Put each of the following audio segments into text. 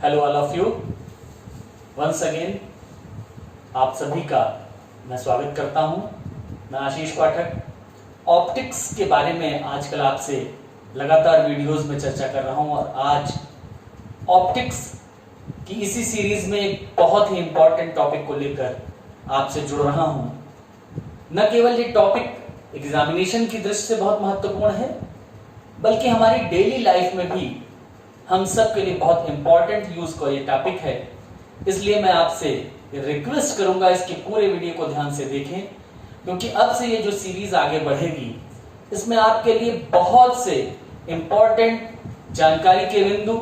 Hello all of you, once again आप सभी का मैं स्वागत करता हूं। मैं आशीष पाठक ऑप्टिक्स के बारे में आजकल आपसे लगातार वीडियोस में चर्चा कर रहा हूं और आज ऑप्टिक्स की इसी सीरीज में एक बहुत ही इंपॉर्टेंट टॉपिक को लेकर आपसे जुड़ रहा हूं। न केवल ये टॉपिक एग्जामिनेशन की दृष्टि से बहुत महत्वपूर्ण है, बल्कि हमारी डेली लाइफ में भी हम सब के लिए बहुत इंपॉर्टेंट यूज का ये टॉपिक है। इसलिए मैं आपसे रिक्वेस्ट करूंगा इसके पूरे वीडियो को ध्यान से देखें, क्योंकि अब से ये जो सीरीज आगे बढ़ेगी इसमें आपके लिए बहुत से इंपॉर्टेंट जानकारी के बिंदु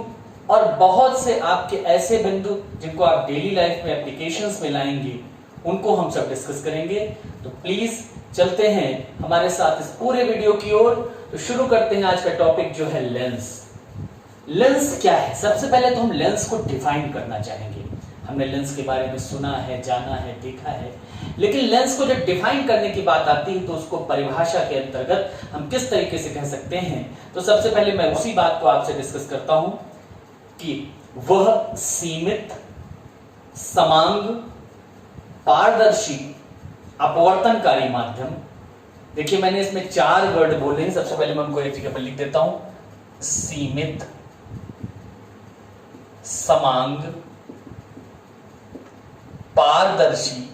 और बहुत से आपके ऐसे बिंदु जिनको आप डेली लाइफ में एप्लीकेशंस में लाएंगे, उनको हम सब डिस्कस करेंगे। तो प्लीज चलते हैं हमारे साथ इस पूरे वीडियो की ओर। तो शुरू करते हैं। आज का टॉपिक जो है लेंस। लेंस क्या है? सबसे पहले तो हम लेंस को डिफाइन करना चाहेंगे। हमने लेंस के बारे में सुना है, जाना है, देखा है, लेकिन लेंस को जब डिफाइन करने की बात आती है तो उसको परिभाषा के अंतर्गत हम किस तरीके से कह सकते हैं। तो सबसे पहले मैं उसी बात को आपसे डिस्कस करता हूं कि वह सीमित, समांग, पारदर्शी, अपवर्तनकारी माध्यम। देखिए मैंने इसमें 4 वर्ड बोले हैं। सबसे पहले मैं उनको एक जगह पर लिख देता हूं। सीमित, समांग, पारदर्शी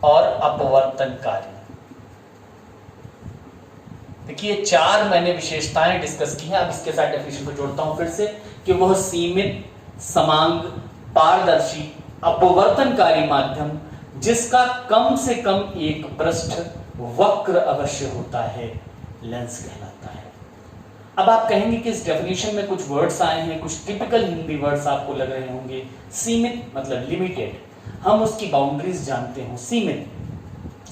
और अपवर्तनकारी। देखिए 4 मैंने विशेषताएं डिस्कस की हैं। अब इसके साथ डेफिनेशन को जोड़ता हूं फिर से कि वह सीमित, समांग, पारदर्शी, अपवर्तनकारी माध्यम जिसका कम से कम एक पृष्ठ वक्र अवश्य होता है, लेंस कहलाता है। अब आप कहेंगे कि इस डेफिनेशन में कुछ वर्ड्स आए हैं, कुछ टिपिकल हिंदी वर्ड्स आपको लग रहे होंगे। सीमित मतलब लिमिटेड, हम उसकी बाउंड्रीज जानते हो। सीमित,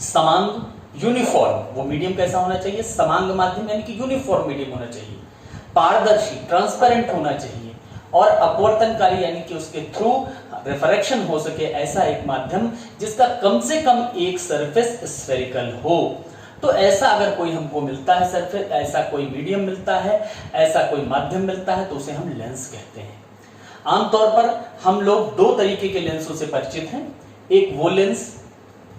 समांग यूनिफॉर्म, वो मीडियम कैसा होना चाहिए? समांग माध्यम यानी कि यूनिफॉर्म मीडियम होना चाहिए। पारदर्शी, ट्रांसपेरेंट होना चाहिए। और अपवर्तनकारी यानी कि उसके थ्रू रिफ्रैक्शन हो सके ऐसा एक माध्यम जिसका कम से कम एक सरफेस स्फेरिकल हो। तो ऐसा अगर कोई हमको मिलता है सरफेस, ऐसा कोई मीडियम मिलता है, ऐसा कोई माध्यम मिलता है, तो उसे हम लेंस कहते हैं। आमतौर पर हम लोग 2 तरीके के लेंसों से परिचित हैं। एक वो लेंस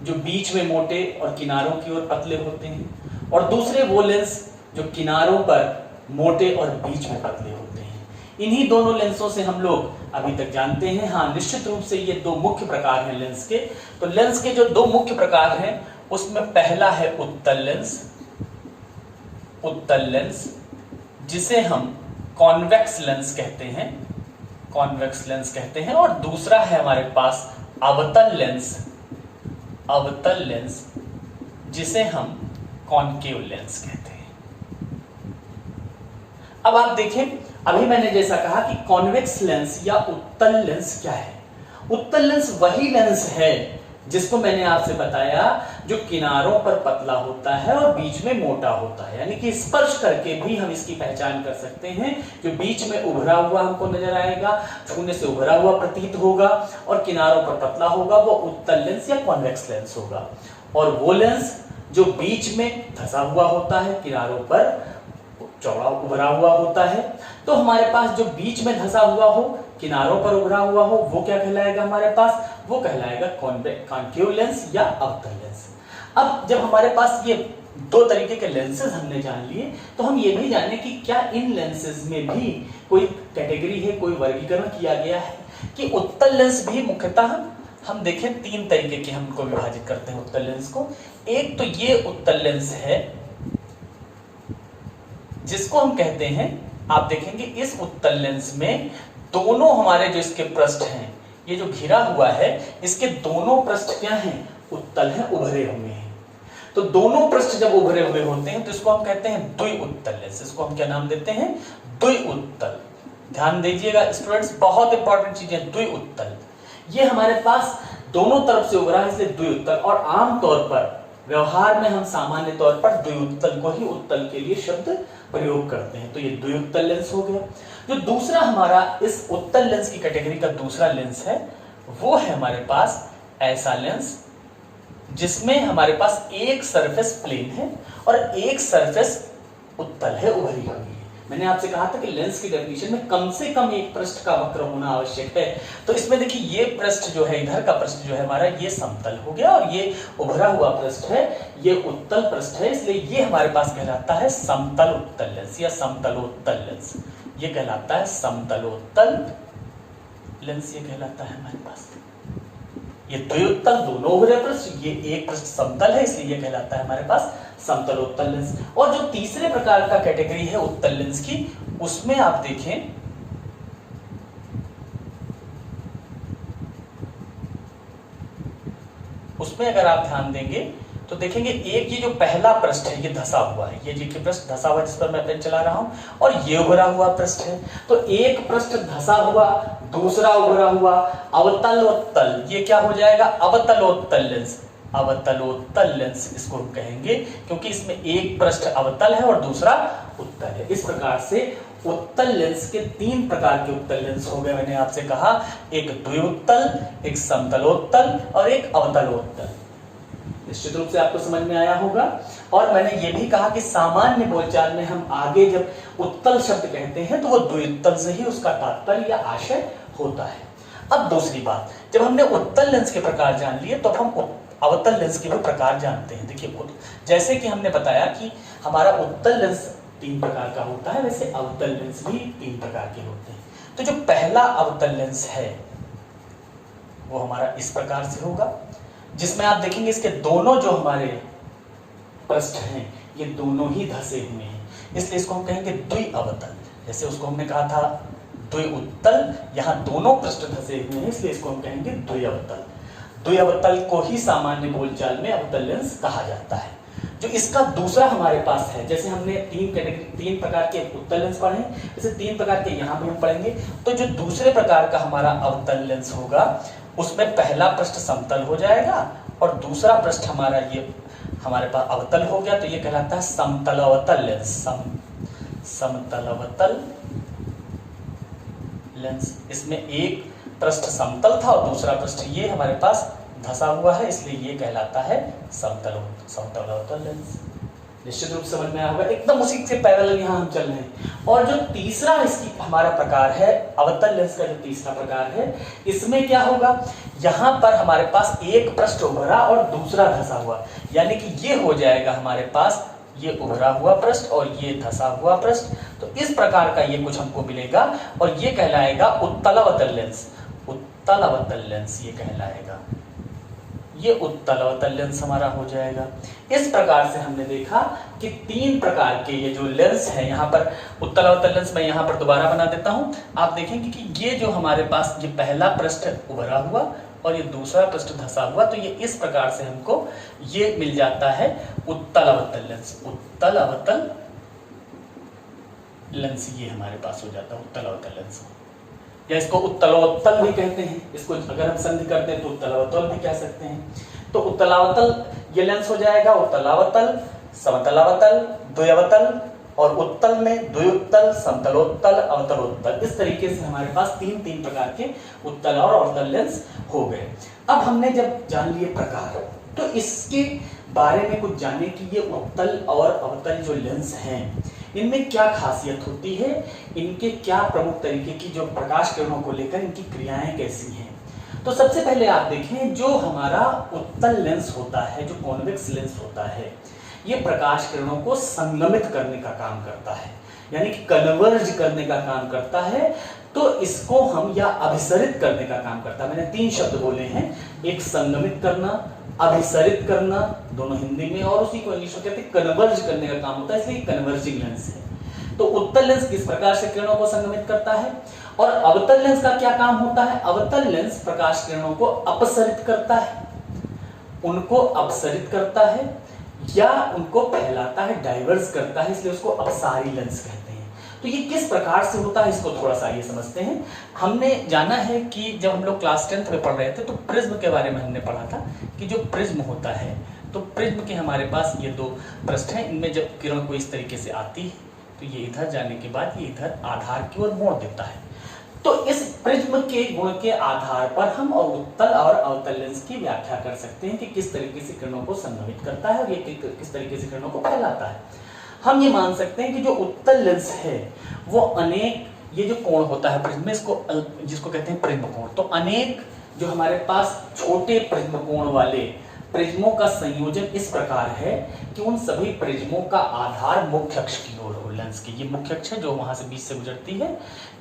जो बीच में मोटे और किनारों की ओर पतले होते हैं, और दूसरे वो लेंस जो किनारों पर मोटे और बीच में पतले होते हैं। इन्हीं दोनों लेंसों से हम लोग अभी तक जानते हैं। हाँ, निश्चित रूप से ये 2 मुख्य प्रकार हैं लेंस के। तो लेंस के जो 2 मुख्य प्रकार हैं उसमें पहला है उत्तल लेंस। उत्तल लेंस जिसे हम कॉन्वेक्स लेंस कहते हैं, कॉन्वेक्स लेंस कहते हैं। और दूसरा है हमारे पास अवतल लेंस, अवतल लेंस जिसे हम कॉनकेव लेंस कहते हैं। अब आप देखें, अभी मैंने जैसा कहा कि कॉन्वेक्स लेंस या उत्तल लेंस क्या है। उत्तल लेंस वही लेंस है जिसको मैंने आपसे बताया जो किनारों पर पतला होता है और बीच में मोटा होता है, यानी कि स्पर्श करके भी हम इसकी पहचान कर सकते हैं। जो बीच में उभरा हुआ हमको नजर आएगा, छूने से उभरा हुआ प्रतीत होगा, और किनारों पर पतला होगा, वो उत्तल लेंस या कॉन्वेक्स लेंस होगा। और वो लेंस जो बीच में धंसा हुआ होता है, किनारों पर चौड़ा उभरा हुआ होता है, तो हमारे पास जो बीच में धंसा हुआ हो, किनारों पर उभरा हुआ हो, वो क्या कहलाएगा हमारे पास? वो कहलाएगा कॉनकेव लेंस या अवतल लेंस। अब जब हमारे पास ये 2 तरीके के लेंसेज हमने जान लिए, तो हम ये भी जाने कि क्या इन लेंसेज में भी कोई कैटेगरी है, कोई वर्गीकरण किया गया है कि उत्तल लेंस भी मुख्यतः हम देखें 3 तरीके के हम इनको विभाजित करते हैं उत्तल लेंस को। एक तो ये उत्तल लेंस है जिसको हम कहते हैं, आप देखेंगे इस उत्तल लेंस में दोनों हमारे जो इसके पृष्ठ हैं, ये जो घिरा हुआ है, इसके दोनों पृष्ठ क्या हैं? उत्तल हैं, उभरे हुए हैं। तो दोनों पृष्ठ जब उभरे हुए होते हैं तो इसको हम कहते हैं द्विउत्तल लेंस। इसको हम क्या नाम देते हैं? द्विउत्तल। ध्यान दीजिएगा स्टूडेंट्स, बहुत इंपॉर्टेंट चीज है द्विउत्तल। ये हमारे पास दोनों तरफ से उभरा है, इसलिए द्विउत्तल। और आमतौर पर व्यवहार में हम सामान्य तौर पर द्विउत्तल को ही उत्तल के लिए शब्द प्रयोग करते हैं। तो ये द्विउत्तल लेंस हो गया। जो दूसरा हमारा इस उत्तल लेंस की कैटेगरी का दूसरा लेंस है, वो है हमारे पास ऐसा लेंस जिसमें हमारे पास एक सरफेस प्लेन है और एक सरफेस उत्तल है, उभरी हुई है। मैंने आपसे कहा था कि लेंस की डेफिनेशन में कम से कम एक पृष्ठ का वक्र होना आवश्यक है। तो इसमें देखिए ये पृष्ठ जो है, इधर का पृष्ठ जो है हमारा, ये समतल हो गया और ये उभरा हुआ पृष्ठ है, ये उत्तल पृष्ठ है, इसलिए ये हमारे पास कहलाता है समतल उत्तल लेंस या समतलोत्तल लेंस। ये कहलाता है समतलोत्तल लेंस, ये कहलाता है हमारे पास। ये द्विउत्तल दोनों उभरे पृष्ठ, ये एक पृष्ठ समतल है, इसलिए ये कहलाता है हमारे पास समतलोत्तल लेंस। और जो तीसरे प्रकार का कैटेगरी है उत्तल लेंस की, उसमें आप देखें उसमें अगर आप ध्यान देंगे तो देखेंगे एक ये जो पहला पृष्ठ है ये धसा हुआ है, ये जी पृष्ठ धसा हुआ जिस पर मैं पेन चला रहा हूं, और ये उभरा हुआ पृष्ठ है। तो एक पृष्ठ धसा हुआ, दूसरा उभरा हुआ, अवतलोत्तल, ये क्या हो जाएगा? अवतलोत्तल लेंस। अवतलोत्तल लेंस इसको हम कहेंगे, क्योंकि इसमें एक पृष्ठ अवतल है और दूसरा उत्तल है। इस प्रकार से उत्तल लेंस के 3 प्रकार के उत्तल लेंस हो गए। मैंने आपसे कहा एक द्विउत्तल, एक समतलोत्तल और एक अवतलोत्तल। निश्चित रूप से आपको समझ में आया होगा। और मैंने ये भी कहा कि सामान्य बोलचाल में हम आगे जब उत्तल शब्द कहते हैं तो वो द्विउत्तल से ही उसका तात्पर्य या आशय होता है। अब दूसरी बात, जब हमने उत्तल लेंस के प्रकार जान लिए तो हम अवतल लेंस के भी प्रकार जानते हैं। देखिए जैसे कि हमने बताया कि हमारा उत्तल लेंस 3 प्रकार का होता है, वैसे अवतल लेंस भी 3 प्रकार के होते हैं। तो जो पहला अवतल लेंस है वो हमारा इस प्रकार से होगा, जिसमें आप देखेंगे इसके दोनों जो हमारे पृष्ठ हैं ये दोनों ही धसे हुए हैं, इसलिए इसको हम कहेंगे द्विअवतल। जैसे उसको हमने कहा था द्विउत्तल, यहाँ दोनों पृष्ठ धसे हुए हैं, इसलिए इसको हम कहेंगे द्विअवतल। द्विअवतल को ही सामान्य बोलचाल में अवतल लेंस कहा जाता है। जो इसका दूसरा हमारे पास है, जैसे हमने 3 प्रकार के उत्तल लेंस पढ़े, जैसे 3 प्रकार के यहाँ भी हम पढ़ेंगे। तो जो दूसरे प्रकार का हमारा अवतल लेंस होगा उसमें पहला पृष्ठ समतल हो जाएगा और दूसरा पृष्ठ हमारा ये हमारे पास अवतल हो गया, तो ये कहलाता है समतलावतल लेंस। समतलावतल लेंस, इसमें एक पृष्ठ समतल था और दूसरा पृष्ठ ये हमारे पास धसा हुआ है, इसलिए ये कहलाता है समतलावतल लेंस। निश्चित रूप से समझ में आया होगा, एकदम उसी से पैरेलल यहाँ हम चल रहे हैं। और जो तीसरा इसकी हमारा प्रकार है अवतल लेंस का, जो तीसरा प्रकार है, इसमें क्या होगा? यहाँ पर हमारे पास एक पृष्ठ उभरा और दूसरा धसा हुआ, यानी कि ये हो जाएगा हमारे पास ये उभरा हुआ पृष्ठ और ये धसा हुआ पृष्ठ। तो इस प्रकार का ये कुछ हमको मिलेगा और ये कहलाएगा उत्तलावतल लेंस। उत्तलावतल लेंस ये कहलाएगा, ये उत्तलावतल लेंस हमारा हो जाएगा। इस प्रकार से हमने देखा कि 3 प्रकार के ये जो लेंस है, यहाँ पर उत्तलावतल लेंस मैं यहाँ पर दोबारा बना देता हूँ। आप देखेंगे कि ये जो हमारे पास ये पहला पृष्ठ उभरा हुआ और ये दूसरा पृष्ठ धसा हुआ, तो ये इस प्रकार से हमको ये मिल जाता है उत्तलावतल लेंस। उत्तलावतल लेंस ये हमारे पास हो जाता है उत्तलावतल लेंस, या इसको उत्तलोत्तल भी कहते हैं। इसको अगर हम संधि करते हैं तो उत्तलावतल भी कह सकते हैं। तो उत्तलावतल ये लेंस हो जाएगा उत्तलावतल, समतलावतल, द्विअवतल, और उत्तल में द्विउत्तल, समतलोत्तल, अवतलोत्तल। इस तरीके से हमारे पास 3 प्रकार के उत्तल और अवतल लेंस हो गए। अब हमने जब जान लिए प्रकार, तो इसके बारे में कुछ जाने कि ये उत्तल और अवतल जो लेंस हैं इनमें क्या खासियत होती है, इनके क्या प्रमुख तरीके की जो प्रकाश किरणों को लेकर इनकी क्रियाएं कैसी हैं। तो सबसे पहले आप देखें, जो हमारा उत्तल लेंस होता है, जो कॉन्वेक्स लेंस होता है, ये प्रकाश किरणों को संगमित करने का काम करता है, यानी कि कन्वर्ज करने का काम करता है। तो इसको हम या अभिसरित करने का काम करता है। मैंने 3 शब्द बोले हैं, एक संगमित करना, अभिसरित करना, दोनों हिंदी में, और उसी को इंग्लिश में कहते हैं कन्वर्ज करने का काम होता है, इसलिए कन्वर्जिंग लेंस है। तो उत्तल लेंस किस प्रकार से किरणों को संगमित करता है, और अवतल लेंस का क्या काम होता है? अवतल लेंस प्रकाश किरणों को अपसरित करता है, उनको अपसरित करता है या उनको फैलाता है, डाइवर्स करता है, इसलिए उसको अपसारी लेंस कहते हैं। तो ये किस प्रकार से होता है इसको थोड़ा सा ये समझते हैं। हमने जाना है कि जब हम लोग क्लास 10th में पढ़ रहे थे तो प्रिज्म के बारे में हमने पढ़ा था कि जो प्रिज्म होता है, तो प्रिज्म के हमारे पास ये 2 पृष्ठ हैं, इनमें जब किरण को इस तरीके से आती है तो ये इधर जाने के बाद ये इधर आधार की ओर मोड़ देता है। तो इस प्रिज्म के गुण के आधार पर हम उत्तल और अवतल लेंस की व्याख्या कर सकते हैं कि किस तरीके से किरणों को संगमित करता है और ये किस तरीके से किरणों को फैलाता है। हम ये मान सकते हैं कि जो उत्तल लेंस है वो अनेक, ये जो कोण होता है प्रिज्म में, इसको जिसको कहते हैं प्रिज्म कोण, तो अनेक जो हमारे पास छोटे प्रिज्म कोण वाले प्रिज्मों का संयोजन इस प्रकार है कि उन सभी प्रिज्मों का आधार मुख्य अक्ष की ओर हो लेंस की। ये मुख्य अक्ष है जो वहां से बीच से गुजरती है,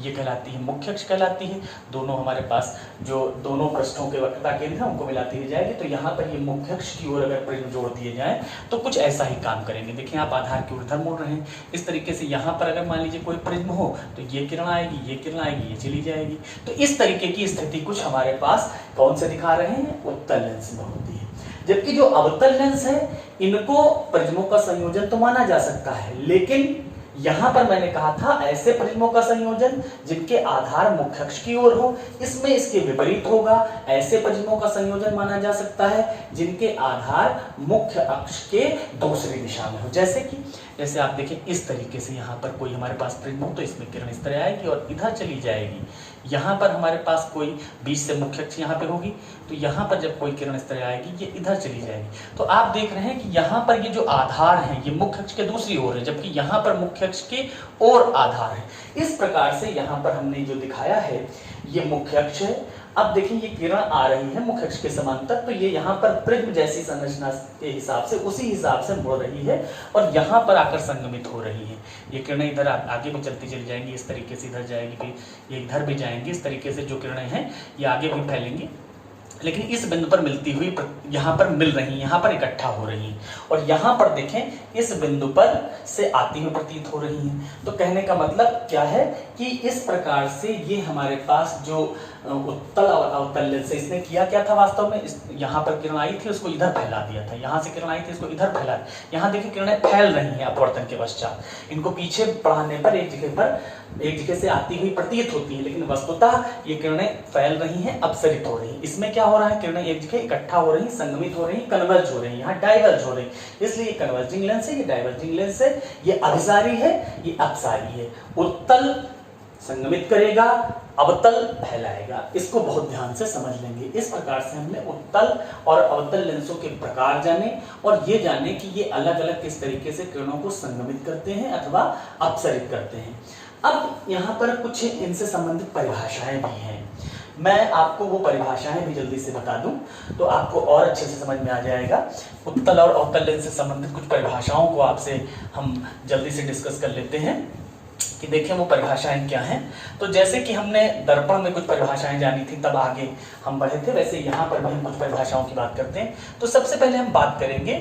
ये कहलाती है मुख्य अक्ष कहलाती है। दोनों हमारे पास जो दोनों पृष्ठों के वक्रता केंद्र है उनको मिलाती हुई जाएगी। तो यहाँ पर ये मुख्य अक्ष की ओर अगर प्रिज्म जोड़ दिए जाए तो कुछ ऐसा ही काम करेंगे। देखिए आप आधार की ओर इधर मोड़ रहे हैं, इस तरीके से यहाँ पर अगर मान लीजिए कोई प्रिज्म हो तो ये किरण आएगी, ये किरण आएगी, ये चली जाएगी। तो इस तरीके की स्थिति कुछ हमारे पास कौन से दिखा रहे हैं, उत्तल लेंस में होती है। जबकि जो अवतल लेंस है इनको प्रिज्मों का संयोजन तो माना जा सकता है, लेकिन यहां पर मैंने कहा था ऐसे प्रिज्मों का संयोजन जिनके आधार मुख्य अक्ष की ओर हो, इसमें इसके विपरीत होगा। ऐसे प्रिज्मों का संयोजन माना जा सकता है जिनके आधार मुख्य अक्ष के दूसरी दिशा में हो। जैसे आप देखें इस तरीके से यहाँ पर कोई हमारे पास प्रिज्म हो तो इसमें किरण इस तरह आएगी और इधर चली जाएगी। यहाँ पर हमारे पास कोई बीच से मुख्य अक्ष यहाँ पे होगी तो यहाँ पर जब कोई किरण इस तरह आएगी ये इधर चली जाएगी। तो आप देख रहे हैं कि यहाँ पर ये जो आधार है ये मुख्य अक्ष के दूसरी ओर है, जबकि यहाँ पर मुख्य अक्ष के और आधार है। इस प्रकार से यहाँ पर हमने जो दिखाया है ये मुख्य अक्ष है। अब देखिए ये किरण आ रही है मुख्य अक्ष के समांतर, तो ये यहाँ पर प्रिज्म जैसी संरचना के हिसाब से उसी हिसाब से मुड़ रही है और यहाँ पर आकर संगमित हो रही है। ये किरणें इधर आगे भी चलती चली जाएंगी, इस तरीके से इधर जाएगी, फिर ये इधर भी जाएंगी। इस तरीके से जो किरणें हैं ये आगे भी फैलेंगी, लेकिन इस बिंदु पर मिलती हुई यहाँ पर मिल रही, यहाँ पर इकट्ठा हो रही हैं और यहाँ पर देखें इस बिंदु पर से आती हुई प्रतीत हो रही हैं। तो कहने का मतलब क्या है कि इस प्रकार से ये हमारे पास जो उत्तल और अवतल लेंस से इसने किया क्या था वास्तव में, यहाँ पर किरण आई थी उसको इधर फैला दिया था, यहाँ से किरण आई थी इसको इधर फैला दिया। यहाँ देखिए किरणें फैल रही हैं अपवर्तन के पश्चात, इनको पीछे बढ़ाने पर एक जगह से आती हुई प्रतीत होती है, लेकिन वस्तुतः ये किरणें फैल रही हैं, अपसरित हो रही हैं। इसमें क्या हो रहा है, किरणें एक जगह इकट्ठा हो रही, संगमित हो रही, कन्वर्ज हो रही, यहाँ डाइवर्ज हो रही, इसलिए ये कन्वर्जिंग लेंस है, ये डाइवर्जिंग लेंस है, ये अभिसारी है, ये अपसारी है। उत्तल संगमित करेगा, अवतल फैलाएगा। इसको बहुत ध्यान से समझ लेंगे। इस प्रकार से हमने उत्तल और अवतल लेंसों के प्रकार जाने और ये जाने कि ये अलग अलग किस तरीके से किरणों को संगमित करते हैं अथवा अपसरित करते हैं। अब यहाँ पर कुछ इनसे संबंधित परिभाषाएं भी हैं, मैं आपको वो परिभाषाएं भी जल्दी से बता दूं तो आपको और अच्छे से समझ में आ जाएगा। उत्तल और अवतल लेंस से संबंधित कुछ परिभाषाओं को आपसे हम जल्दी से डिस्कस कर लेते हैं कि देखें वो परिभाषाएं क्या हैं। तो जैसे कि हमने दर्पण में कुछ परिभाषाएं जानी थी तब आगे हम बढ़े थे, वैसे यहाँ पर भी हम कुछ परिभाषाओं की बात करते हैं। तो सबसे पहले हम बात करेंगे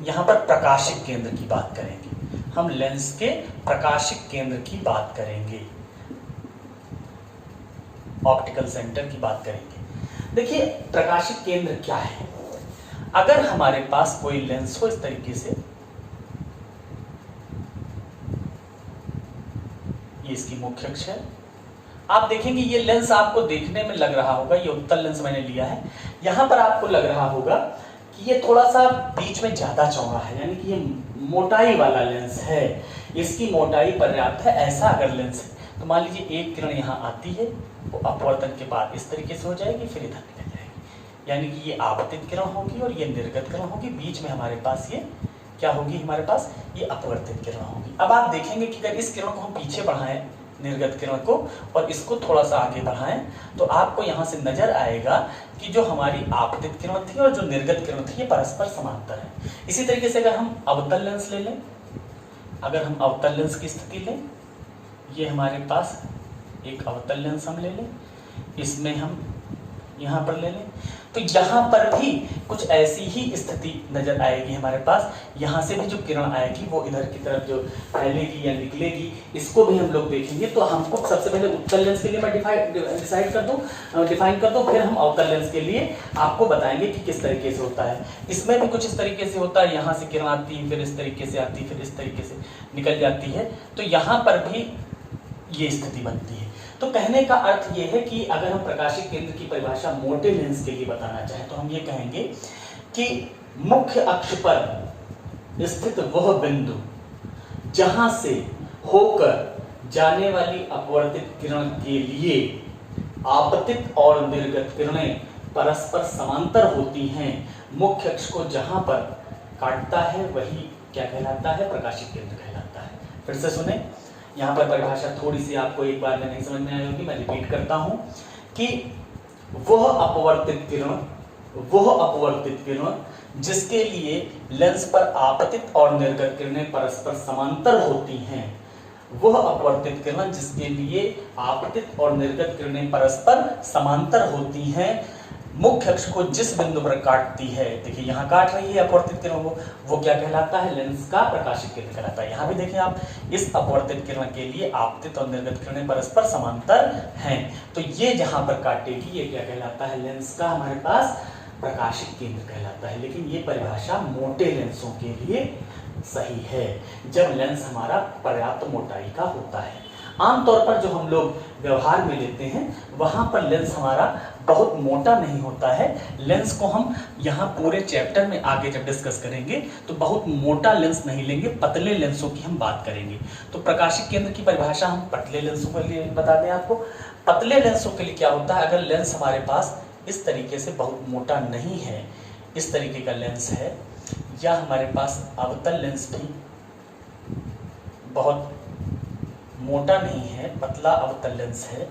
यहाँ पर प्रकाशिक केंद्र की बात करेंगे, हम लेंस के प्रकाशिक केंद्र की बात करेंगे, ऑप्टिकल सेंटर की बात करेंगे। देखिए प्रकाशिक केंद्र क्या है, अगर हमारे पास कोई लेंस हो इस तरीके से, ये इसकी मुख्य अक्ष है, आप देखेंगे ये लेंस आपको देखने में लग रहा होगा, ये उत्तल लेंस मैंने लिया है, यहां पर आपको लग रहा होगा कि ये थोड़ा सा बीच में ज्यादा चौड़ा है, यानी कि ये मोटाई वाला लेंस है, इसकी मोटाई पर्याप्त है। ऐसा अगर लेंस है तो मान लीजिए एक किरण यहाँ आती है, वो अपवर्तन के बाद इस तरीके से हो जाएगी, फिर इधर निकल जाएगी, यानी कि ये आपतित किरण होगी और ये निर्गत किरण होगी। बीच में हमारे पास ये क्या होगी, हमारे पास ये अपवर्तित किरण होगी। अब आप देखेंगे कि अगर इस किरण को हम पीछे बढ़ाएं, निर्गत किरण को, और इसको थोड़ा सा आगे बढ़ाएं, तो आपको यहाँ से नजर आएगा कि जो हमारी आपतित किरण थी और जो निर्गत किरण थी ये परस्पर समांतर है। इसी तरीके से अगर हम अवतल लेंस ले लें, अगर हम अवतल लेंस की स्थिति लें, ये हमारे पास एक अवतल लेंस हम ले लें, इसमें हम यहाँ पर ले लें, तो यहाँ पर भी कुछ ऐसी ही स्थिति नजर आएगी हमारे पास। यहाँ से भी जो किरण आएगी वो इधर की तरफ जो फैलेगी या निकलेगी, इसको भी हम लोग देखेंगे। तो हमको सबसे पहले उत्तल लेंस के लिए मैं डिफाइन कर दूं, फिर हम अवतल लेंस के लिए आपको बताएंगे कि किस तरीके से होता है। इसमें भी कुछ इस तरीके से होता है, यहाँ से किरण आती है, फिर इस तरीके से आती है, फिर इस तरीके से निकल जाती है, तो यहाँ पर भी ये स्थिति बनती है। तो कहने का अर्थ ये है कि अगर हम प्रकाशिक केंद्र की परिभाषा मोटे लेंस के लिए बताना चाहें तो हम ये कहेंगे कि मुख्य अक्ष पर स्थित वह बिंदु जहां से होकर जाने वाली अपवर्तित किरण के लिए आपतित और निर्गत किरणें परस्पर समांतर होती हैं, मुख्य अक्ष को जहां पर काटता है वही क्या कहलाता है? प्रकाशिक केंद्र कहलाता है। फिर से सुने, यहाँ पर परिभाषा थोड़ी सी आपको एक बार में नहीं समझ में आई होगी, मैं रिपीट करता हूँ कि वह अपवर्तित किरण जिसके लिए लेंस पर आपतित और निर्गत किरणें परस्पर समांतर होती हैं, वह अपवर्तित किरण जिसके लिए आपतित और निर्गत किरणें परस्पर समांतर होती हैं, मुख्य अक्ष को जिस बिंदु पर काटती है, देखिए यहाँ काट रही है अपवर्तित किरण वो क्या कहलाता है? लेंस का प्रकाशिक केंद्र कहलाता है। यहाँ भी देखिए आप, इस अपवर्तित किरण के लिए आपतित और निर्गत किरणें परस्पर समांतर हैं, तो ये जहां पर काटेगी ये क्या कहलाता है? लेंस का हमारे पास प्रकाशिक केंद्र कहलाता है। लेकिन ये परिभाषा मोटे लेंसों के लिए सही है, जब लेंस हमारा पर्याप्त मोटाई का होता है। आमतौर पर जो हम लोग व्यवहार में लेते हैं वहां पर लेंस हमारा बहुत मोटा नहीं होता है। लेंस को हम यहाँ पूरे चैप्टर में आगे जब डिस्कस करेंगे तो बहुत मोटा लेंस नहीं लेंगे, पतले लेंसों की हम बात करेंगे। तो प्रकाशिक केंद्र की परिभाषा हम पतले लेंसों के लिए बता दें आपको। पतले लेंसों के लिए क्या होता है? अगर लेंस हमारे पास इस तरीके से बहुत मोटा नहीं है, इस तरीके का लेंस है, या हमारे पास अवतल लेंस भी बहुत मोटा नहीं है, पतला अवतल लेंस है,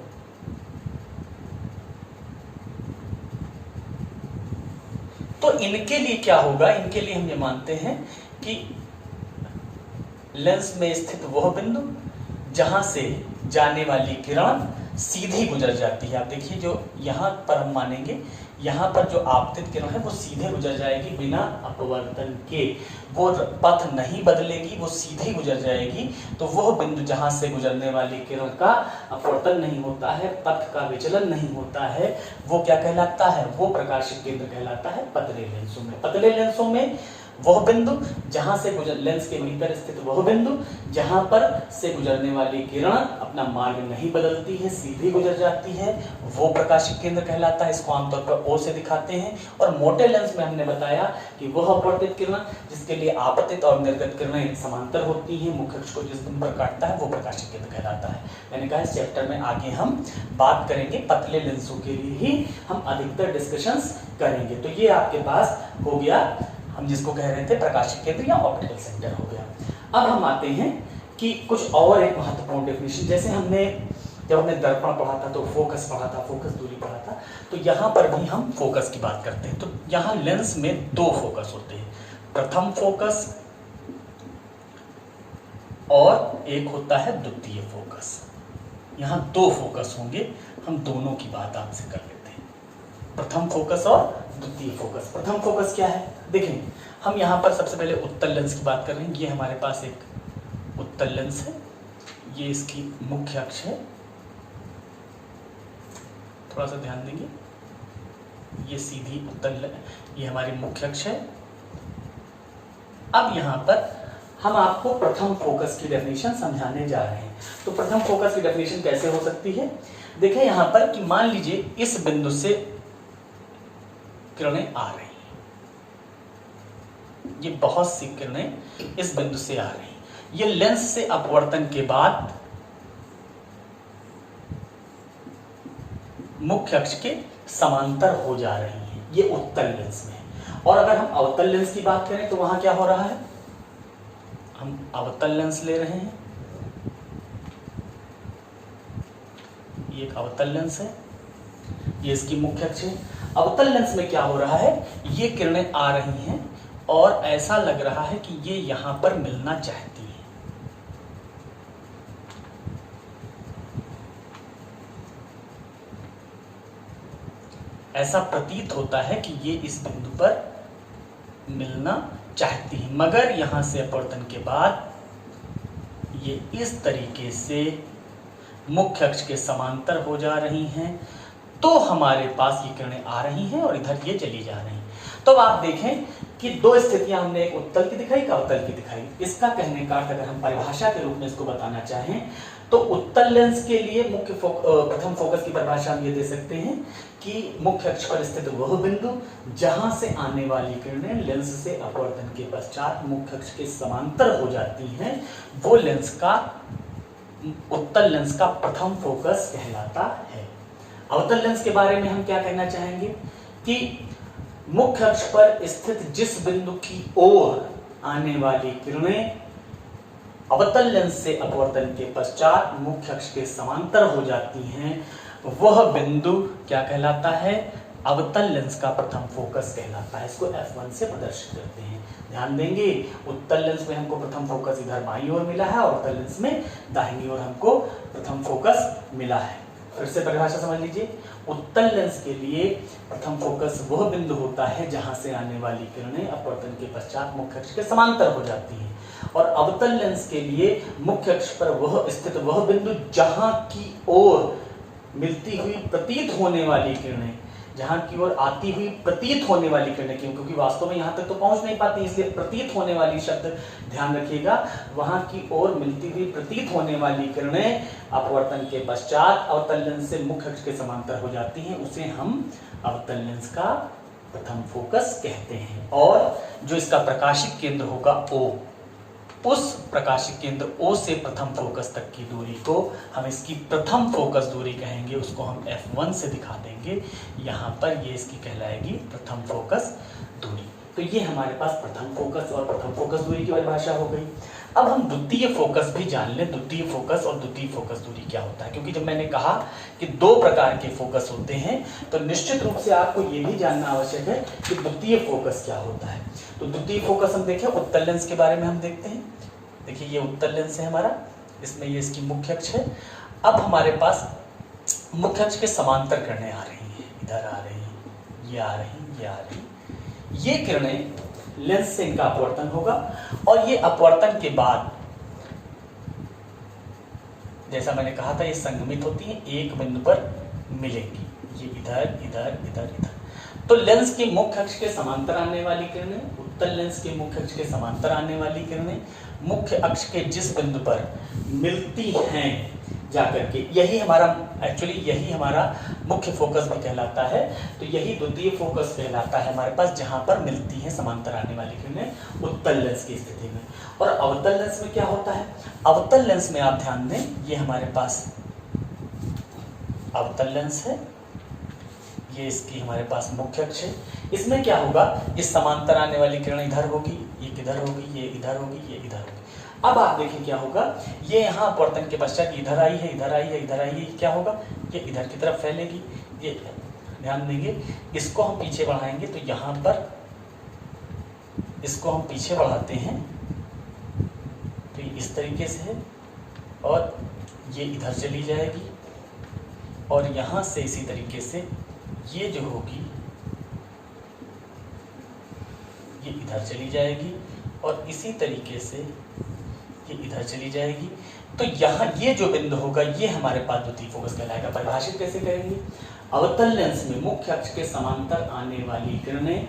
तो इनके लिए क्या होगा? इनके लिए हम ये मानते हैं कि लेंस में स्थित वह बिंदु जहां से जाने वाली किरण सीधी गुजर जाती है। आप देखिए, जो यहाँ पर हम मानेंगे, यहाँ पर जो आपतित किरण है वो सीधे गुजर जाएगी बिना अपवर्तन के, वो पथ नहीं बदलेगी, वो सीधी गुजर जाएगी। तो वह बिंदु जहां से गुजरने वाली किरण का अपवर्तन नहीं होता है, पथ का विचलन नहीं होता है, वो क्या कहलाता है? वो प्रकाशिक केंद्र कहलाता है पतले लेंसों में। पतले लेंसों में वह बिंदु जहां से गुजर, लेंस के भीतर स्थित वह बिंदु जहां पर से गुजरने वाली किरण अपना मार्ग नहीं बदलती है, सीधी गुजर जाती है, वो प्रकाशिक केंद्र कहलाता है। इसको आमतौर पर O से दिखाते हैं। और मोटे लेंस में हमने बताया कि वह अपवर्तित किरण जिसके लिए आपतित और निर्गत किरणें समांतर होती हैं, मुख्य अक्ष को जिस बिंदु पर काटता है वो प्रकाशिक केंद्र कहलाता है। मैंने कहा इस चैप्टर में आगे हम बात करेंगे, पतले लेंसों के लिए ही हम अधिकतर डिस्कशंस करेंगे। तो ये आपके पास हो गया, हम जिसको कह रहे थे प्रकाशिक केंद्र या ऑप्टिकल सेंटर हो गया। अब हम आते हैं कि कुछ और एक महत्वपूर्ण डेफिनेशन, जैसे जब हमने दर्पण पढ़ा था तो फोकस पढ़ा था, फोकस दूरी पढ़ा था, तो यहाँ पर भी हम फोकस की बात करते हैं। तो यहाँ लेंस में दो फोकस होते हैं, प्रथम फोकस और एक होता है द्वितीय फोकस। यहाँ दो फोकस होंगे, हम दोनों की बात आपसे कर लेते हैं, प्रथम फोकस और द्वितीय फोकस। प्रथम फोकस क्या है? देखें, हम यहाँ पर सबसे पहले उत्तल लेंस की बात कर रहे हैं। ये हमारे पास एक उत्तल लेंस है, ये इसकी मुख्य अक्ष है, थोड़ा सा ध्यान देंगे, ये सीधी उत्तल, ये हमारी मुख्य अक्ष है। अब यहाँ पर हम आपको प्रथम फोकस की डेफिनेशन समझाने जा रहे हैं। तो प्रथम फोकस की डेफिनेशन कैसे हो सकती है? देखें यहाँ पर कि मान लीजिए इस बिंदु से किरणें आ रही हैं, ये बहुत सी किरणें इस बिंदु से आ रही हैं, ये लेंस से अपवर्तन के बाद मुख्य अक्ष के समांतर हो जा रही हैं, ये उत्तल लेंस में। और अगर हम अवतल लेंस की बात करें तो वहां क्या हो रहा है? हम अवतल लेंस ले रहे हैं, ये एक अवतल लेंस है, ये इसकी मुख्य अक्ष है। अवतल लेंस में क्या हो रहा है? ये किरणें आ रही हैं और ऐसा लग रहा है कि ये यहां पर मिलना चाहती है। ऐसा प्रतीत होता है कि ये इस बिंदु पर मिलना चाहती है, मगर यहां से अपवर्तन के बाद ये इस तरीके से मुख्य अक्ष के समांतर हो जा रही हैं, तो हमारे पास ये किरणें आ रही हैं और इधर ये चली जा रही हैं। तो अब आप देखें कि दो स्थितियां हमने एक उत्तल की दिखाई, एक अवतल की दिखाई। इसका कहने का अर्थ अगर हम परिभाषा के रूप में इसको बताना चाहें तो उत्तल लेंस के लिए प्रथम फोकस की परिभाषा हम ये दे सकते हैं कि मुख्य अक्ष पर स्थित वह बिंदु जहां से आने वाली किरणें लेंस से अपवर्तन के पश्चात मुख्य अक्ष के समांतर हो जाती हैं, वो लेंस का, उत्तल लेंस का प्रथम फोकस कहलाता है। अवतल लेंस के बारे में हम क्या कहना चाहेंगे कि मुख्य अक्ष पर स्थित जिस बिंदु की ओर आने वाली किरणें अवतल लेंस से अपवर्तन के पश्चात मुख्य अक्ष के समांतर हो जाती हैं, वह बिंदु क्या कहलाता है? अवतल लेंस का प्रथम फोकस कहलाता है। इसको F1 से प्रदर्शित करते हैं। ध्यान देंगे, उत्तल लेंस में हमको प्रथम फोकस इधर बाईं ओर मिला है और अवतल लेंस में दाहिनी ओर हमको प्रथम फोकस मिला है। फिर से परिभाषा समझ लीजिए। उत्तल लेंस के लिए प्रथम फोकस वह बिंदु होता है जहां से आने वाली किरणें अपवर्तन के पश्चात मुख्य अक्ष के समांतर हो जाती हैं, और अवतल लेंस के लिए मुख्य अक्ष पर वह स्थित वह बिंदु जहां की ओर मिलती हुई प्रतीत होने वाली किरणें, जहां की ओर आती हुई प्रतीत होने वाली किरणें, क्योंकि वास्तव में यहां तक तो पहुंच नहीं पाती, इसलिए प्रतीत होने वाली शब्द ध्यान रखिएगा। वहां की ओर मिलती हुई प्रतीत होने वाली किरणें अपवर्तन के पश्चात अवतल लेंस से मुख्य अक्ष के समांतर हो जाती हैं, उसे हम अवतल लेंस का प्रथम फोकस कहते हैं। और जो इसका प्रकाशिक केंद्र होगा O, उस प्रकाशिक केंद्र O से प्रथम फोकस तक की दूरी को हम इसकी प्रथम फोकस दूरी कहेंगे, उसको हम F1 से दिखा देंगे। यहाँ पर ये इसकी कहलाएगी प्रथम फोकस दूरी। तो ये हमारे पास प्रथम फोकस और प्रथम फोकस दूरी की परिभाषा हो गई। अब हम द्वितीय फोकस भी जान लें, द्वितीय फोकस और द्वितीय फोकस दूरी क्या होता है, क्योंकि जब मैंने कहा कि दो प्रकार के फोकस होते हैं तो निश्चित रूप से आपको ये भी जानना आवश्यक है कि द्वितीय फोकस क्या होता है। तो द्वितीय फोकस हम देखें, उत्तल लेंस के बारे में हम देखते हैं। देखिए ये उत्तल लेंस है हमारा, इसमें ये इसकी मुख्य अक्ष है। अब हमारे पास मुख्य अक्ष के समांतर किरणें आ रही हैं, इधर आ रही हैं, ये आ रही हैं, ये आ रही हैं। ये किरणें लेंस से इनका अपवर्तन होगा और ये अपवर्तन के बाद जैसा मैंने कहा था ये संगमित होती हैं, एक बिंदु पर मिलेंगी, ये इधर इधर इधर इधर। तो लेंस के मुख्य अक्ष के समांतर आने वाली किरणें, उत्तल लेंस के मुख्य अक्ष के समांतर आने वाली किरणें मुख्य अक्ष के जिस बिंदु पर मिलती हैं जाकर के, यही हमारा एक्चुअली यही हमारा मुख्य फोकस भी कहलाता है। तो यही द्वितीय फोकस कहलाता है हमारे पास, जहां पर मिलती हैं समांतर आने वाली किरणें उत्तल लेंस की स्थिति में। और अवतल लेंस में क्या होता है? अवतल लेंस में आप ध्यान दें, ये हमारे पास अवतल लेंस है, ये इसकी हमारे पास मुख्य अक्ष है। इसमें क्या होगा, ये समांतर आने वाली किरण इधर होगी, ये किधर होगी, ये इधर होगी, ये इधर होगी। अब आप देखिए क्या होगा, ये यहाँ अपवर्तन के पश्चात इधर आई है, इधर आई है, इधर आई है, क्या होगा, ये इधर की तरफ फैलेगी। ये ध्यान देंगे, इसको हम पीछे बढ़ाएंगे तो यहाँ पर इसको हम पीछे बढ़ाते हैं तो ये इस तरीके से है, और ये इधर चली जाएगी, और यहाँ से इसी तरीके से ये जो होगी ये इधर चली जाएगी, और इसी तरीके से ये इधर चली जाएगी। तो यहाँ ये जो बिंदु होगा ये हमारे पास द्वितीय फोकस कहलाएगा। परिभाषित कैसे करेंगे? अवतल लेंस में मुख्य अक्ष के समांतर आने वाली किरणें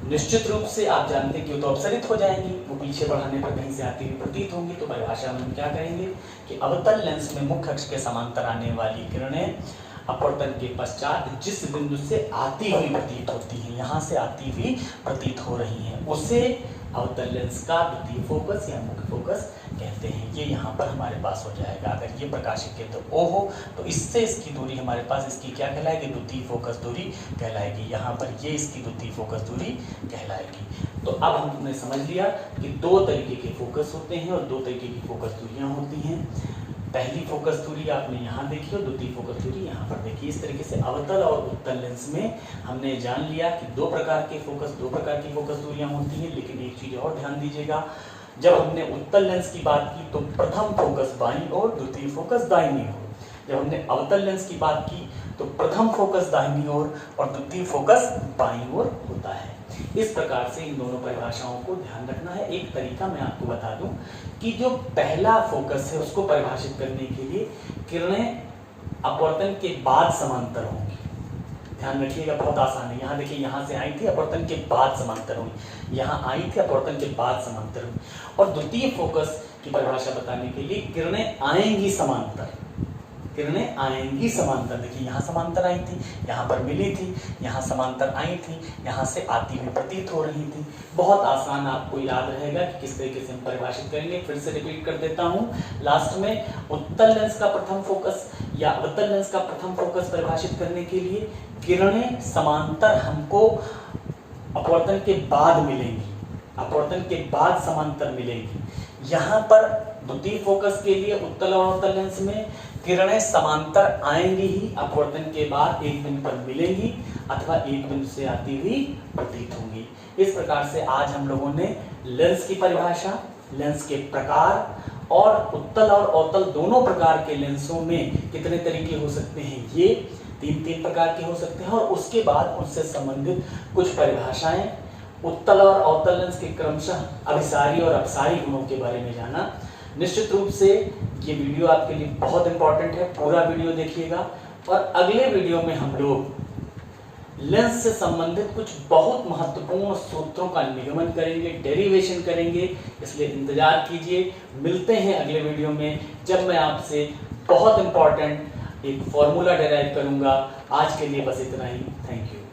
निश्चित रूप से आप जानते हैं कि वो तो अपसरित हो जाएंगी, वो पीछे बढ़ाने पर कहीं से आती हुई प्रतीत होंगी। तो परिभाषा में हम क्या कहेंगे कि अवतल लेंस में मुख्य अक्ष के समांतर आने वाली किरणें अपवर्तन के पश्चात जिस बिंदु से आती हुई प्रतीत होती हैं, यहाँ से आती हुई प्रतीत हो रही हैं, उसे अवतल लेंस का द्वितीय फोकस या मुख्य फोकस कहते हैं। ये यहाँ पर हमारे पास हो जाएगा। अगर ये प्रकाशिक केंद्र O हो तो इससे इसकी दूरी हमारे पास इसकी क्या कहलाएगी? द्वितीय फोकस दूरी कहलाएगी। यहाँ पर ये इसकी द्वितीय फोकस दूरी कहलाएगी। तो अब हमने समझ लिया कि दो तरीके के फोकस होते हैं और दो तरीके की फोकस दूरियाँ होती हैं। पहली फोकस दूरी आपने यहाँ देखी और द्वितीय फोकस दूरी यहाँ पर देखी। इस तरीके से अवतल और उत्तल लेंस में हमने जान लिया कि दो प्रकार की फोकस दूरियाँ होती हैं। लेकिन एक चीज़ और ध्यान दीजिएगा, जब हमने उत्तल लेंस की बात की तो प्रथम फोकस बाईं ओर, द्वितीय फोकस दाहिनी ओर। जब हमने अवतल लेंस की बात की तो प्रथम फोकस दाहिनी ओर और द्वितीय फोकस बाईं ओर होता है। इस प्रकार से इन दोनों परिभाषाओं को ध्यान रखना है। एक तरीका मैं आपको बता दूं कि जो पहला फोकस है उसको परिभाषित करने के लिए किरणें अपवर्तन के बाद समांतर होंगी। ध्यान रखिएगा, बहुत आसान है। यहाँ देखिए, यहाँ से आई थी, अपवर्तन के बाद समांतर हुई, यहाँ आई थी, अपवर्तन के बाद समांतर हुई। और द्वितीय फोकस की परिभाषा बताने के लिए किरणें आएंगी समांतर, किरणें आएंगी समांतर। देखिए यहाँ समांतर आई थी, यहाँ पर मिली थी, यहाँ समांतर आई थी, यहाँ से आती हुई प्रतीत हो रही थी। बहुत आसान, आपको याद रहेगा कि किस तरीके से हम परिभाषित करेंगे। फिर से रिपीट कर देता हूँ। लास्ट में उत्तल लेंस का प्रथम फोकस या अवतल लेंस का प्रथम फोकस परिभाषित करने के लिए किरणें समांतर हमको अपवर्तन के बाद मिलेंगी। अपवर्तन के बाद समांतर मिलेंगी। यहाँ पर द्वितीय फोकस के लिए उत्तल और अवतल लेंस में किरणें समांतर आएंगी ही, अपवर्तन के बाद एक बिंदु पर मिलेंगी अथवा एक बिंदु से आती हुई प्रतीत होंगी। इस प्रकार से आज हम लोगों ने लेंस की परिभाषा, लेंस के प्रकार और उत्तल और अवतल दोनों प्रकार के लेंसों में कितने तरीके हो सकते हैं, ये तीन प्रकार के हो सकते हैं, और उसके बाद उससे संबंधित कुछ परिभाषाएं, उत्तल और अवतल लेंस के क्रमशः अभिसारी और अपसारी गुणों के बारे में जाना। निश्चित रूप से ये वीडियो आपके लिए बहुत इंपॉर्टेंट है, पूरा वीडियो देखिएगा। और अगले वीडियो में हम लोग लेंस से संबंधित कुछ बहुत महत्वपूर्ण सूत्रों का निगमन करेंगे, डेरिवेशन करेंगे, इसलिए इंतजार कीजिए। मिलते हैं अगले वीडियो में, जब मैं आपसे बहुत इंपॉर्टेंट एक फॉर्मूला डेराइव करूंगा। आज के लिए बस इतना ही। Thank you.